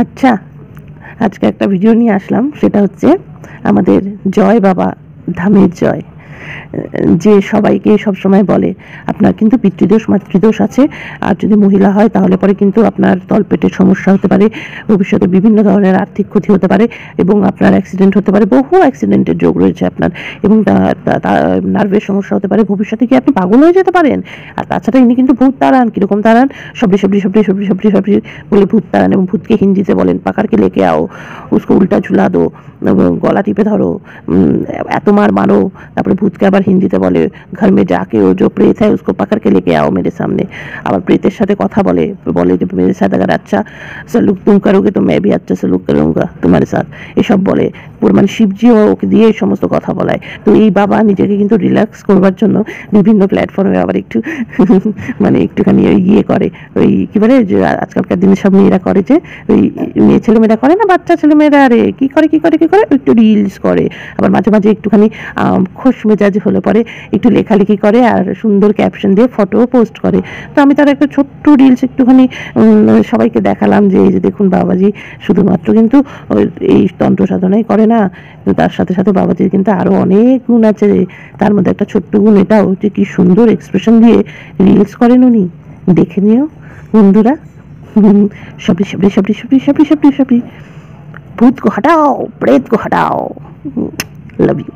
আচ্ছা, আজকে একটা ভিডিও নিয়ে আসলাম, সেটা হচ্ছে আমাদের জয় বাবা ধামের জয়। যে সবাইকে সবসময় বলে আপনার কিন্তু পিতৃদোষ মাতৃদোষ আছে, আর যদি মহিলা হয় তাহলে পরে কিন্তু আপনার তলপেটের সমস্যা হতে পারে, ভবিষ্যতে বিভিন্ন ধরনের আর্থিক ক্ষতি হতে পারে এবং আপনার অ্যাক্সিডেন্ট হতে পারে, বহু অ্যাক্সিডেন্টের যোগ রয়েছে আপনার, এবং নার্ভের সমস্যা হতে পারে, ভবিষ্যতে কি আপনি পাগল হয়ে যেতে পারেন। আর তাছাড়া ইনি কিন্তু ভূত তাড়ান। কীরকম তাড়ান? সবরি সবরি সবরি সবরি সবরি সবরি বলে ভূত তাড়ান, এবং ভূতকে হিন্দিতে বলেন পাকারকে লেকে আও, উসকো উল্টা ঝুলা দো, গলা টিপে ধরো, এত মার মারো। তারপরে ভূতকে আবার হিন্দিতে বলে ঘর মে যাকে ও जो प्रेत है उसको पकड़ के लेके आओ मेरे सामने। আবার প্রেতের সাথে কথা বলে বলে যে मेरे साथ अगर अच्छा सलूक तुम करोगे तो मैं भी अच्छा सलूक करूँगा तुम्हारे साथ, এসব বলে। মানে শিবজিও ওকে দিয়ে এই সমস্ত কথা বলায়। তো এই বাবা নিজেকে কিন্তু রিল্যাক্স করবার জন্য বিভিন্ন প্ল্যাটফর্মে আবার একটু মানে একটুখানি ওই ইয়ে করে, ওই কী বলে যে আজকালকার দিনে সব মেয়েরা করে যে ওই মেয়ে ছেলেমেয়েরা করে না, বাচ্চা ছেলেমেয়েরা আরে কী করে একটু রিলস করে। আবার মাঝে মাঝে একটুখানি খোশ মেজাজ হলে পরে একটু লেখালেখি করে আর সুন্দর ক্যাপশন দিয়ে ফটো পোস্ট করে। তো আমি তার একটা ছোট্ট রিলস একটুখানি সবাইকে দেখালাম যে এই যে দেখুন বাবাজি শুধুমাত্র কিন্তু এই তন্ত্র সাধনাই করে না, তার সাথে সাথে বাবাজির কিন্তু আরও অনেক গুণ আছে। তার মধ্যে একটা ছোট্ট গুণ এটাও যে কি সুন্দর এক্সপ্রেশন দিয়ে রিলস করেন উনি। দেখে নিও বন্ধুরা। সবরি সবরি সবরি সবরি সবরি সবরি সবরি, ভূত को हटाओ, प्रेत को हटाओ। Love you.